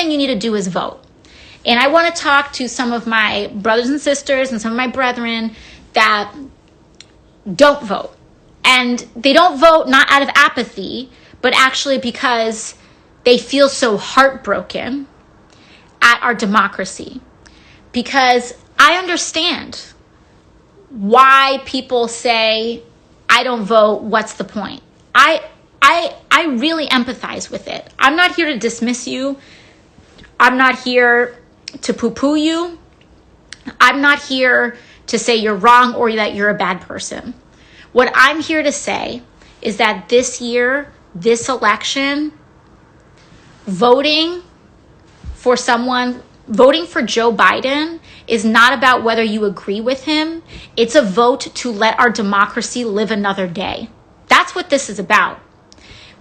thing you need to do is vote. And I want to talk to some of my brothers and sisters and some of my brethren that don't vote. And they don't vote not out of apathy, but actually because they feel so heartbroken at our democracy. Because I understand why people say, I don't vote, what's the point? I really empathize with it. I'm not here to dismiss you. I'm not here to poo-poo you. I'm not here to say you're wrong or that you're a bad person. What I'm here to say is that this year, this election, voting for Joe Biden is not about whether you agree with him. It's a vote to let our democracy live another day. That's what this is about.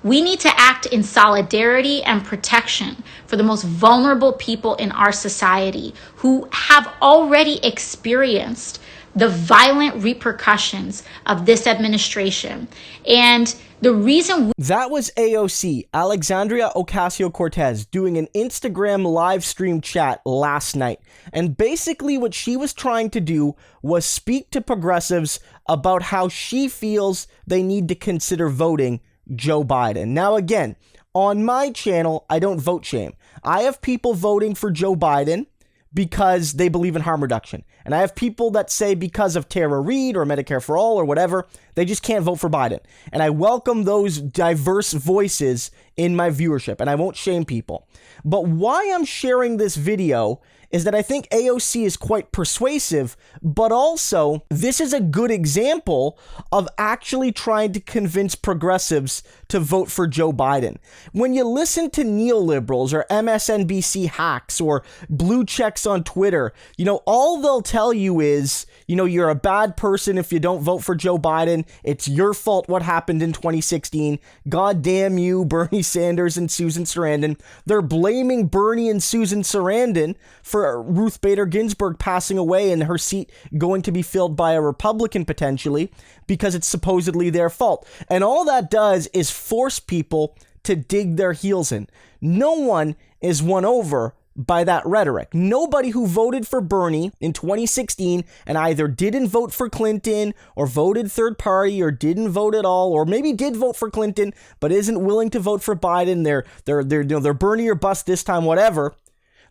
We need to act in solidarity and protection for the most vulnerable people in our society who have already experienced the violent repercussions of this administration. And the reason that was AOC, Alexandria Ocasio-Cortez, doing an Instagram live stream chat last night. And basically what she was trying to do was speak to progressives about how she feels they need to consider voting Joe Biden. Now, again, on my channel, I don't vote shame. I have people voting for Joe Biden because they believe in harm reduction. And I have people that say because of Tara Reade or Medicare for All or whatever, they just can't vote for Biden. And I welcome those diverse voices in my viewership, and I won't shame people. But why I'm sharing this video is that I think AOC is quite persuasive, but also this is a good example of actually trying to convince progressives to vote for Joe Biden. When you listen to neoliberals or MSNBC hacks or blue checks on Twitter, all they'll tell you is, you're a bad person if you don't vote for Joe Biden. It's your fault what happened in 2016. God damn you, Bernie Sanders and Susan Sarandon. They're blaming Bernie and Susan Sarandon for Ruth Bader Ginsburg passing away and her seat going to be filled by a Republican potentially because it's supposedly their fault. And all that does is force people to dig their heels in. No one is won over by that rhetoric. Nobody who voted for Bernie in 2016 and either didn't vote for Clinton or voted third party or didn't vote at all, or maybe did vote for Clinton but isn't willing to vote for Biden. They're Bernie or bust this time, whatever.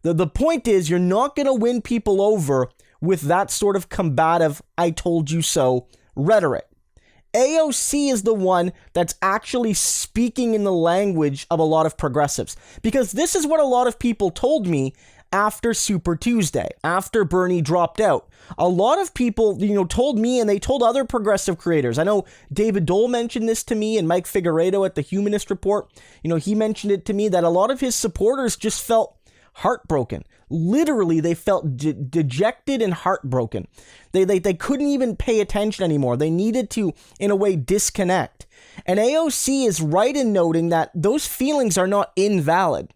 The point is, you're not going to win people over with that sort of combative, I told you so rhetoric. AOC is the one that's actually speaking in the language of a lot of progressives, because this is what a lot of people told me after Super Tuesday, after Bernie dropped out. A lot of people, told me, and they told other progressive creators. I know David Dole mentioned this to me, and Mike Figueredo at the Humanist Report, he mentioned it to me, that a lot of his supporters just felt heartbroken. Literally, they felt dejected and heartbroken. They couldn't even pay attention anymore. They needed to, in a way, disconnect. And AOC is right in noting that those feelings are not invalid.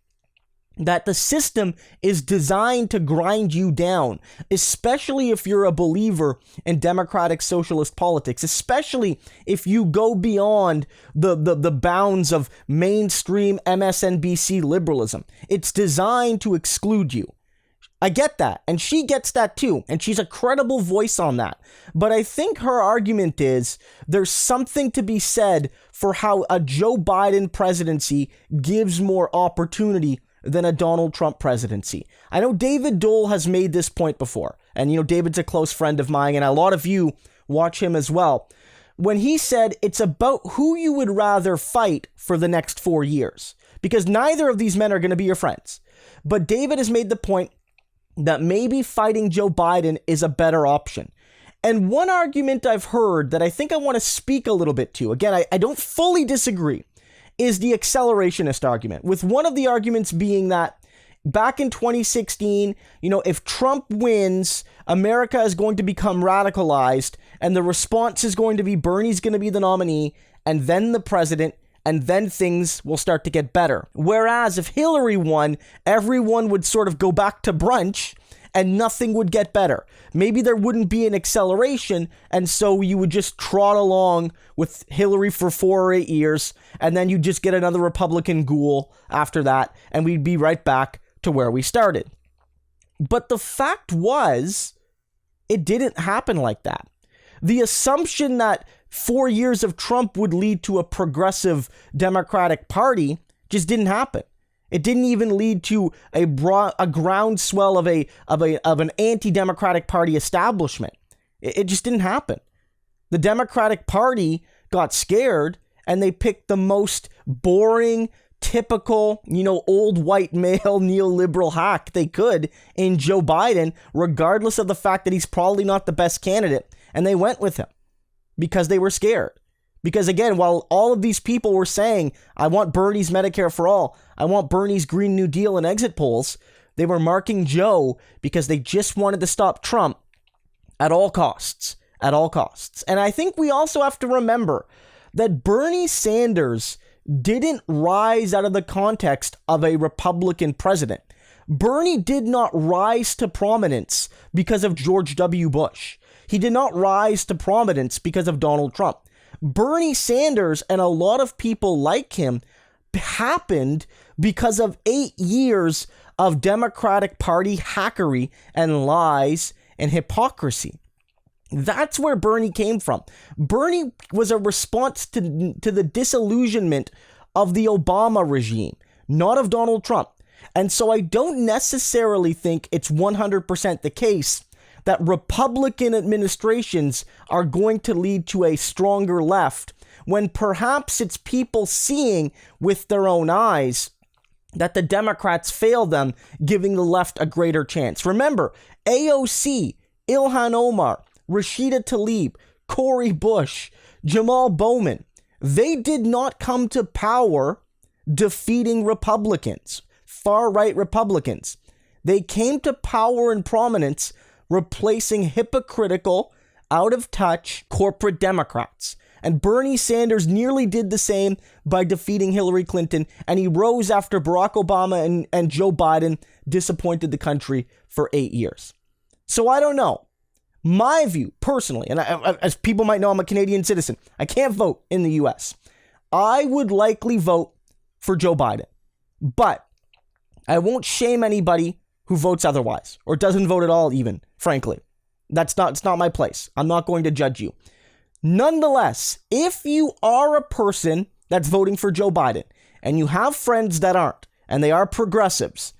That the system is designed to grind you down, especially if you're a believer in democratic socialist politics, especially if you go beyond the bounds of mainstream MSNBC liberalism. It's designed to exclude you. I get that, and she gets that too, and she's a credible voice on that. But I think her argument is there's something to be said for how a Joe Biden presidency gives more opportunity than a Donald Trump presidency. I know David Dole has made this point before, and David's a close friend of mine, and a lot of you watch him as well, when he said it's about who you would rather fight for the next 4 years, because neither of these men are going to be your friends. But David has made the point that maybe fighting Joe Biden is a better option. And one argument I've heard that I think I want to speak a little bit to, again, I don't fully disagree, is the accelerationist argument, with one of the arguments being that back in 2016, if Trump wins, America is going to become radicalized, and the response is going to be Bernie's going to be the nominee, and then the president, and then things will start to get better. Whereas if Hillary won, everyone would sort of go back to brunch, and nothing would get better. Maybe there wouldn't be an acceleration, and so you would just trot along with Hillary for 4 or 8 years, and then you just get another Republican ghoul after that, and we'd be right back to where we started. But the fact was, it didn't happen like that. The assumption that 4 years of Trump would lead to a progressive Democratic Party just didn't happen. It didn't even lead to a groundswell of an anti-Democratic Party establishment. It just didn't happen. The Democratic Party got scared and they picked the most boring, typical, old white male neoliberal hack they could in Joe Biden, regardless of the fact that he's probably not the best candidate. And they went with him because they were scared. Because again, while all of these people were saying, I want Bernie's Medicare for all, I want Bernie's Green New Deal in exit polls, they were marking Joe because they just wanted to stop Trump at all costs. At all costs. And I think we also have to remember that Bernie Sanders didn't rise out of the context of a Republican president. Bernie did not rise to prominence because of George W. Bush. He did not rise to prominence because of Donald Trump. Bernie Sanders and a lot of people like him happened because of 8 years of Democratic Party hackery and lies and hypocrisy. That's where Bernie came from. Bernie was a response to the disillusionment of the Obama regime, not of Donald Trump. And so I don't necessarily think it's 100% the case that Republican administrations are going to lead to a stronger left, when perhaps it's people seeing with their own eyes that the Democrats failed them, giving the left a greater chance. Remember, AOC, Ilhan Omar, Rashida Tlaib, Cori Bush, Jamal Bowman, they did not come to power defeating Republicans, far-right Republicans. They came to power and prominence replacing hypocritical, out-of-touch corporate Democrats. And Bernie Sanders nearly did the same by defeating Hillary Clinton, and he rose after Barack Obama and Joe Biden disappointed the country for 8 years. So I don't know. My view, personally, and as people might know, I'm a Canadian citizen. I can't vote in the U.S. I would likely vote for Joe Biden, but I won't shame anybody who votes otherwise or doesn't vote at all, even, frankly. It's not my place. I'm not going to judge you. Nonetheless, if you are a person that's voting for Joe Biden and you have friends that aren't, and they are progressives,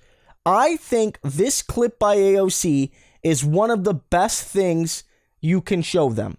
I think this clip by AOC is one of the best things you can show them.